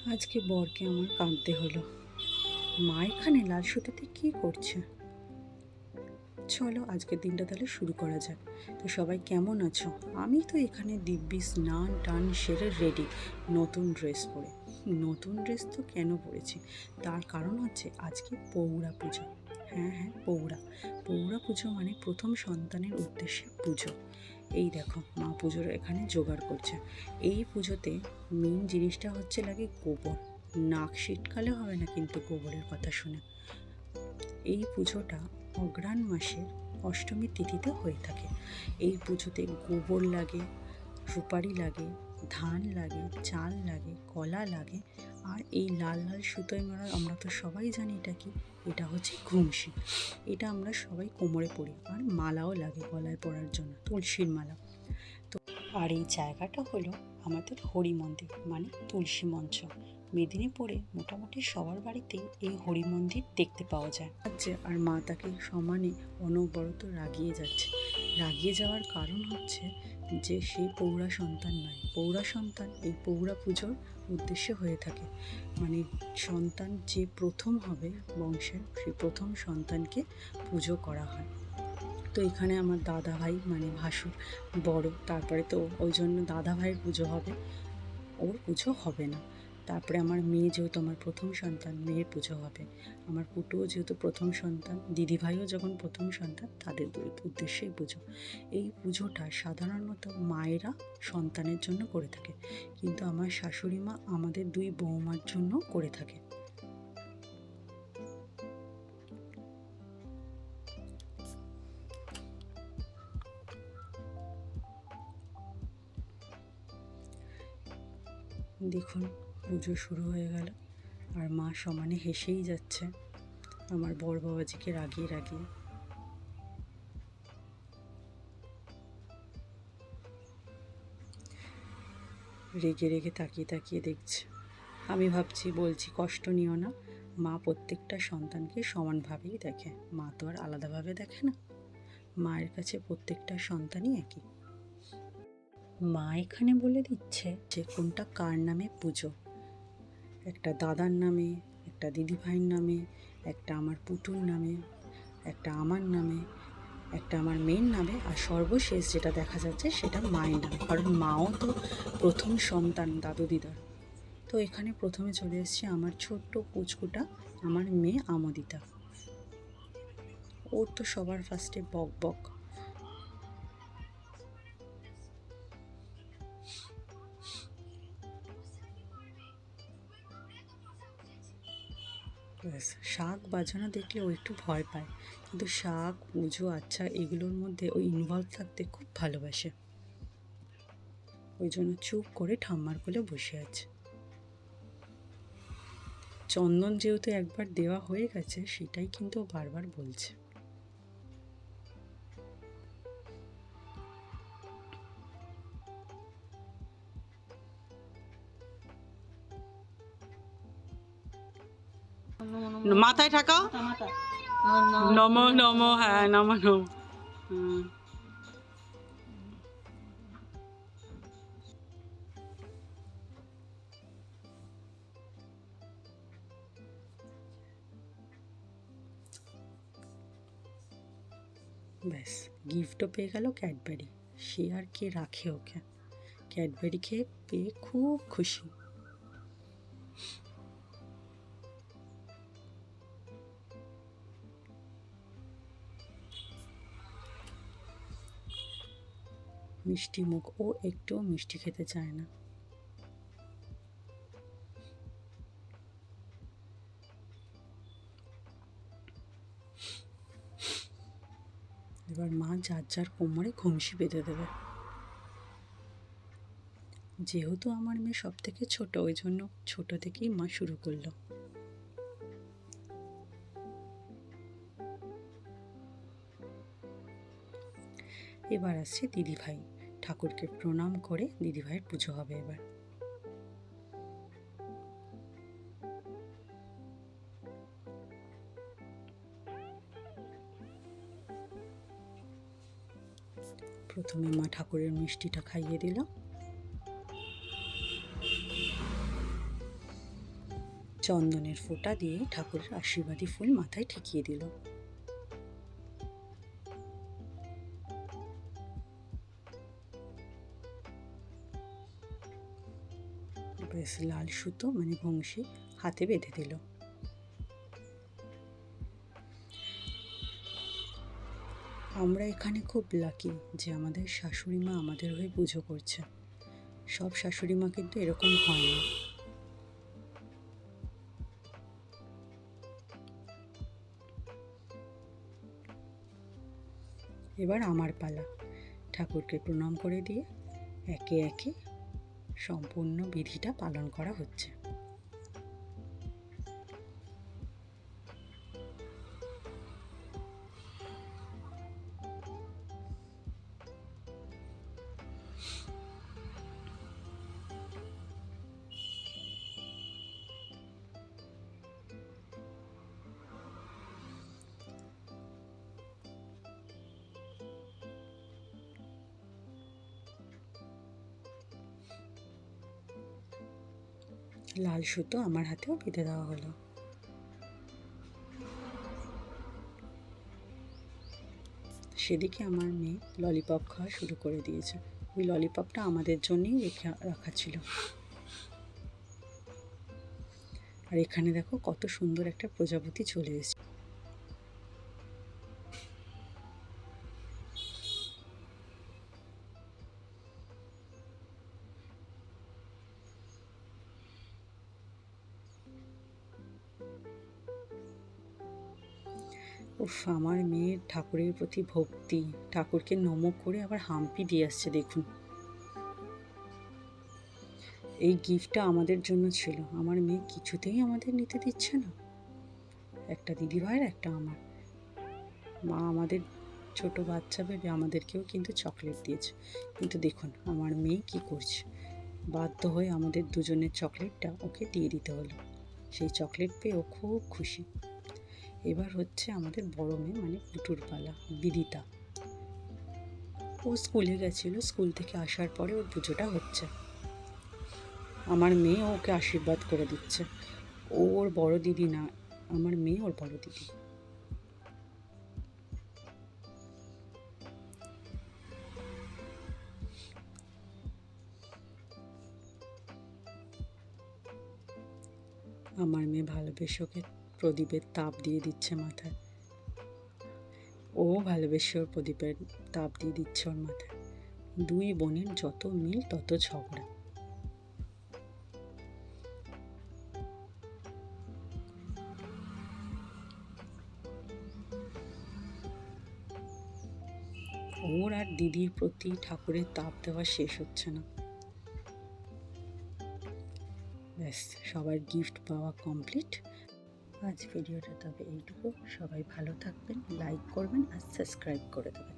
আজকে বরকে আমার কাঁদতে হলো। মা এখানে লাল সুতোতে কী করছে? চলো আজকের দিনটা তাহলে শুরু করা যাক। তো সবাই কেমন আছো? আমি তো এখানে দিব্যি স্নান টান সেরে রেডি, নতুন ড্রেস পরে। নতুন ড্রেস তো কেন পরেছি, তার কারণ হচ্ছে আজকে পৌরা পুজো। হ্যাঁ হ্যাঁ, পৌরা পৌরা পুজো মানে প্রথম সন্তানের উদ্দেশ্যে পুজো। এই দেখো মা পুজোর এখানে জোগাড় করছে। এই পুজোতে মেন জিনিসটা হচ্ছে লাগে গোবর। নাক শীতকালে হবে না কিন্তু গোবরের কথা শুনে। এই পুজোটা অঘ্রাণ মাসের অষ্টমী তিথিতে হয়ে থাকে। এই পুজোতে গোবর লাগে, সুপারি লাগে, ধান লাগে, চাল লাগে, কলা লাগে, আর এই লাল লাল সুতোয় মারা আমরা তো সবাই জানি এটা কি, এটা হচ্ছে ঘুমসি। এটা আমরা সবাই কোমরে পরি, আর মালাও লাগে গলায় পরার জন্য, তুলসীর মালা। তো আর এই জায়গাটা হলো আমাদের হরি মন্দির মানে তুলসী মঞ্চ। মেদিনীপুরে মোটামুটি সবার বাড়িতেই এই হরি মন্দির দেখতে পাওয়া যায়। আর মা তাকে সমানে অনবরত রাগিয়ে যাচ্ছে। রাগিয়ে যাওয়ার কারণ হচ্ছে যে সেই পৌরা সন্তান নয়, পৌরা সন্তান এই পৌরা পুজোর উদ্দেশ্যে হয়ে থাকে। মানে সন্তান যে প্রথম হবে বংশের, সেই প্রথম সন্তানকে পুজো করা হয়। তো এখানে আমার দাদা ভাই মানে ভাসুর বড়, তারপরে তো ওই জন্য দাদা ভাইয়ের পুজো হবে, ওর পুজো হবে না। তারপরে আমার মেয়ে যেহেতু আমার প্রথম সন্তান, মেয়ের পুজো হবে। আমার পুটুও যেহেতু প্রথম সন্তান, দিদিভাইও যখন প্রথম সন্তান, তাদের উদ্দেশ্যেই পুজো। এই পুজোটা সাধারণত মায়েরা সন্তানের জন্য করে থাকে, কিন্তু আমার শাশুড়ি মা আমাদের দুই বৌমার জন্য করে থাকে। দেখুন পুজো শুরু হয়ে গেল, আর মা সমানে হেসেই যাচ্ছে আমার বর বাবাজিকে রাগিয়ে রাগিয়ে। রেগে রেগে তাকিয়ে তাকিয়ে দেখছে। আমি ভাবছি, বলছি কষ্ট নিও না, মা প্রত্যেকটা সন্তানকে সমানভাবেই দেখে, মা তো আর আলাদাভাবে দেখে না। মায়ের কাছে প্রত্যেকটা সন্তানই একই। মা এখানে বলে দিচ্ছে যে কোনটা কার নামে পুজো। একটা দাদার নামে, একটা দিদিভাইয়ের নামে, একটা আমার পুটুর নামে, একটা আমার নামে, একটা আমার মেয়ের নামে, আর সর্বশেষ যেটা দেখা যাচ্ছে সেটা মায়ের নামে, কারণ মাও তো প্রথম সন্তান দাদু দিদার। তো এখানে প্রথমে চলে এসছে আমার ছোট্ট পুচকুটা, আমার মেয়ে আমোদিতা। ওর তো সবার ফার্স্টে বক বক। ব্যাস, শাক বাজানো দেখলে ও একটু ভয় পায়, কিন্তু শাক পুজো আচ্ছা এগুলোর মধ্যে ওই ইনভলভ থাকতে খুব ভালোবাসে। ওই জন্য চুপ করে ঠাম্মার কোলে বসে আছে। চন্দন যেহেতু একবার দেওয়া হয়ে গেছে, সেটাই কিন্তু ও বারবার বলছে। মাথায় ঠাকাও, নম নম, হ্যাঁ নম নম। ব্যাস, গিফটও পেয়ে গেল ক্যাডবেরি। সে আর কে রাখে ওকে, ক্যাডবেরি খেয়ে পেয়ে খুব খুশি। মিষ্টি মুখ, ও একটুও মিষ্টি খেতে চায় না। এবার মা যার যার কোমরে ঘুমসি বেঁধে দেবে। যেহেতু আমার মেয়ে সব থেকে ছোট, ওই জন্য ছোট থেকেই মা শুরু করলো। এবার আসছে দিদিভাই, ঠাকুরকে প্রণাম করে দিদিভাইয়ের পুজো হবে এবার। প্রথমে মা ঠাকুরের মিষ্টিটা খাইয়ে দিল। চন্দনের ফোঁটা দিয়ে ঠাকুরের আশীর্বাদী ফুল মাথায় ঠেকিয়ে দিল। বেশ লাল সুতো মানে বংশী হাতে বেঁধে দিল। আমরা এখানে খুব লাকি যে আমাদের শাশুড়ি মা আমাদের হয়ে পুজো করছে। সব শাশুড়ি মা কিন্তু এরকম হয় না। এবার আমার পালা। ঠাকুরকে প্রণাম করে দিয়ে একে একে সম্পূর্ণ বিধিটা পালন করা হচ্ছে। লাল সুতো আমার হাতেও বেঁধে দেওয়া হলো। সেদিকে আমার মেয়ে ললিপপ খাওয়া শুরু করে দিয়েছে। ওই ললিপপটা আমাদের জন্যই রাখা ছিল। আর এখানে দেখো কত সুন্দর একটা প্রজাপতি চলে এসেছে। উফ, আমার মেয়ের ঠাকুরের প্রতি ভক্তি, ঠাকুরকে নমঃ করে আবার হাম্পি দিয়ে আসছে দেখুন। এই গিফটটা আমাদের জন্য ছিল, আমার মেয়ে কিছুতেই আমাদের নিতে দিচ্ছে না। একটা দিদিভাইয়ের, একটা আমার। মা আমাদের ছোট বাচ্চা ভেবে আমাদেরকেও কিন্তু চকলেট দিয়েছে, কিন্তু দেখুন আমার মেয়ে কি করছে, বাধ্য হয়ে আমাদের দুজনের চকলেটটা ওকে দিয়ে দিতে হলো। সেই চকলেট পেয়ে ও খুব খুশি। এবার হচ্ছে আমাদের বড় মেয়ে মানে পুটুর পালা, বিদিতা। ও স্কুলে গেছিলো, স্কুল থেকে আসার পরে ওর পুজোটা হচ্ছে। আমার মেয়ে ওকে আশীর্বাদ করে দিচ্ছে। ও ওর বড় দিদি না, আমার মেয়ে ওর বড় দিদি। আমার মেয়ে ভালোবেসে ওকে প্রদীপের তাপ দিয়ে দিচ্ছে মাথায়। ও ভালোবেসে ওর প্রদীপের তাপ দিয়ে দিচ্ছে ওর মাথায়। দুই বোনের যত মিল তত ঝগড়া। ওর আর দিদির প্রতি ঠাকুরের তাপ দেওয়া শেষ হচ্ছে না। ব্যাস, সবার গিফট পাওয়া কমপ্লিট। আজ ভিডিওটা তবে এইটুকু। সবাই ভালো থাকবেন, লাইক করবেন আর সাবস্ক্রাইব করে দেবেন।